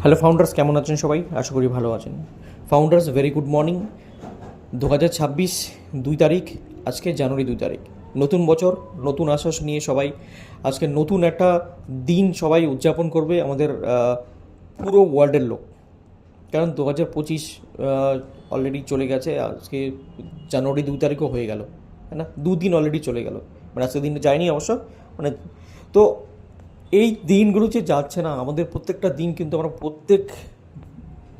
Hello founders, কেমন আছেন সবাই? আশা করি ভালো আছেন। Founders, very good morning. 2026 2 তারিখ, আজকে জানুয়ারি 2 তারিখ। নতুন বছর, নতুন আশ্বাস নিয়ে সবাই আজকে নতুন একটা দিন সবাই উদযাপন করবে আমাদের পুরো ওয়ার্ল্ডের লোক। কারণ 2025 অলরেডি চলে গেছে, আজকে জানুয়ারি 2 তারিখও হয়ে গেল, তাই না? দুদিন অলরেডি চলে গেল, মানে আজকে দিনটা যায়নি অবশ্য, মানে তো এই দিনগুলো যে যাচ্ছে না, আমাদের প্রত্যেকটা দিন কিন্তু আমরা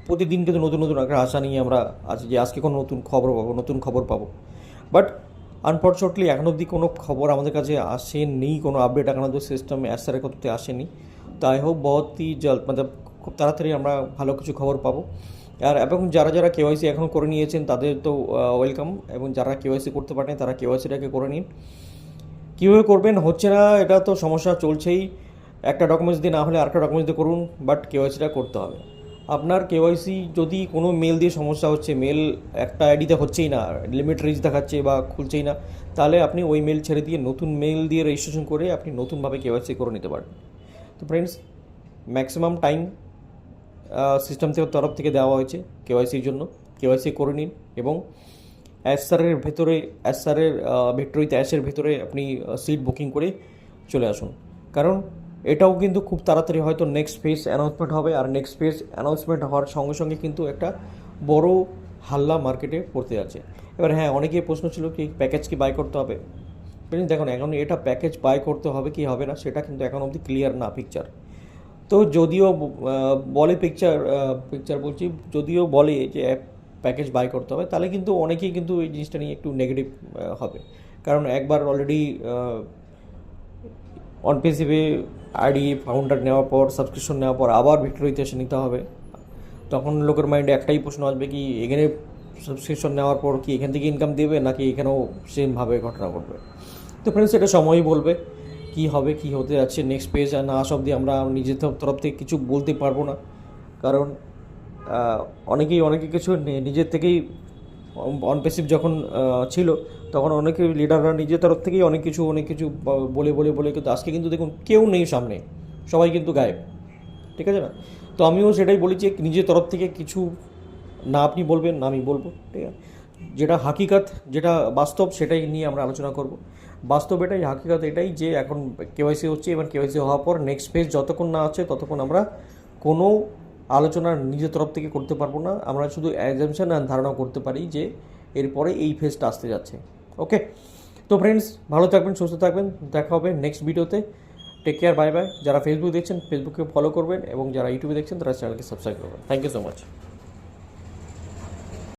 প্রতিদিন কিন্তু নতুন নতুন একটা আশা নিয়ে আমরা আছি যে আজকে কোনো নতুন খবর পাবো। বাট আনফর্চুনেটলি এখন অবধি কোনো খবর আমাদের কাছে আসেনি, কোনো আপডেট এখন অবধি সিস্টেম অ্যাসারের করতে আসেনি। তো আই হোপ বহুতই মানে খুব তাড়াতাড়ি আমরা ভালো কিছু খবর পাবো। আর এবং যারা যারা কেওয়াইসি এখন করে নিয়েছেন তাদের তো ওয়েলকাম, এবং যারা কেওয়াইসি করতে পারেন তারা কেওয়াইসিটাকে করে নিন। কীভাবে করবেন হচ্ছে না, এটা তো সমস্যা চলছেই। একটা ডকুমেন্টস দিয়ে না হলে আরেকটা ডকুমেন্টস দিয়ে করুন, বাট কেওয়াইসিটা করতে হবে। আপনার কেওয়াইসি যদি কোনো মেল দিয়ে সমস্যা হচ্ছে, মেল একটা আইডিতে হচ্ছেই না, লিমিট রিচ দেখাচ্ছে বা খুলছেই না, তাহলে আপনি ওই মেল ছেড়ে দিয়ে নতুন মেল দিয়ে রেজিস্ট্রেশন করে আপনি নতুনভাবে কেওয়াইসি করে নিতে পারেন। তো ফ্রেন্ডস, ম্যাক্সিমাম টাইম সিস্টেম থেকে তরফ থেকে দেওয়া হয়েছে কেওয়াইসির জন্য। কেওয়াইসি করে নিন এবং অ্যাসারের ভেতরে, অ্যাসারের ভিক্টোরিতে অ্যাশের ভেতরে আপনি সিট বুকিং করে চলে আসুন। কারণ এটাও কিন্তু খুব তাড়াতাড়ি হয়তো নেক্সট ফেজ অ্যানাউন্সমেন্ট হবে, আর নেক্সট ফেজ অ্যানাউন্সমেন্ট হওয়ার সঙ্গে সঙ্গে কিন্তু একটা বড় হাল্লা মার্কেটে পড়তে যাচ্ছে। এবার হ্যাঁ, অনেকেই প্রশ্ন ছিল কি প্যাকেজ কি বাই করতে হবে। দেখুন, এখন এটা প্যাকেজ বাই করতে হবে কি হবে না সেটা কিন্তু এখন অবধি ক্লিয়ার না পিকচার। তো যদিও বলে পিকচার বলছি, যদিও বলে যে প্যাকেজ বাই করতে হবে, তাহলে কিন্তু অনেকেই কিন্তু এই জিনিসটা নিয়ে একটু নেগেটিভ হবে। কারণ একবার অলরেডি অন পেসিভে আইডি ফাউন্ডার নেওয়ার পর, সাবস্ক্রিপশন নেওয়ার পর আবার ভিক্টোরিতে এসে নিতে হবে, তখন লোকের মাইন্ডে একটাই প্রশ্ন আসবে কি এখানে সাবস্ক্রিপশন নেওয়ার পর কি এখান থেকে ইনকাম দেবে নাকি এখানেও সেমভাবে ঘটনা ঘটবে। তো ফ্রেন্ডস, এটা সময়ই বলবে কি হবে, কি হতে যাচ্ছে নেক্সট পেজ। আর না আসা অবধি আমরা নিজের তরফ থেকে কিছু বলতে পারবো না। কারণ অনেকে কিছু নিজের থেকেই অনপেসিভ যখন ছিল, তখন অনেকে লিডাররা নিজের তরফ থেকেই অনেক কিছু বলে কিন্তু আজকে কিন্তু দেখুন কেউ নেই সামনে, সবাই কিন্তু গায়েব, ঠিক আছে না? তো আমিও সেটাই বলি যে নিজের তরফ থেকে কিছু না আপনি বলবেন না আমি বলবো, ঠিক আছে? যেটা হাকিকাত, যেটা বাস্তব, সেটাই নিয়ে আমরা আলোচনা করব। বাস্তব এটাই, হাকিকাত এটাই যে এখন কেওয়াইসি হচ্ছে, এবার কেওয়াইসি হওয়ার পর নেক্সট ফেজ যতক্ষণ না আছে ততক্ষণ আমরা কোনো আলোচনা নিজের তরফ থেকে করতে পারবো না। আমরা শুধু অ্যাজামশন আর ধারণা করতে পারি যে এরপরে এই ফেজটা আসতে যাচ্ছে। ওকে, তো ফ্রেন্ডস, ভালো থাকবেন, সুস্থ থাকবেন, দেখা হবে নেক্সট ভিডিওতে। Take care, bye bye. যারা ফেসবুক দেখছেন ফেসবুকে ফলো করবেন, এবং যারা ইউটিউবে দেখছেন তারা চ্যানেলকে সাবস্ক্রাইব করবেন। Thank you so much.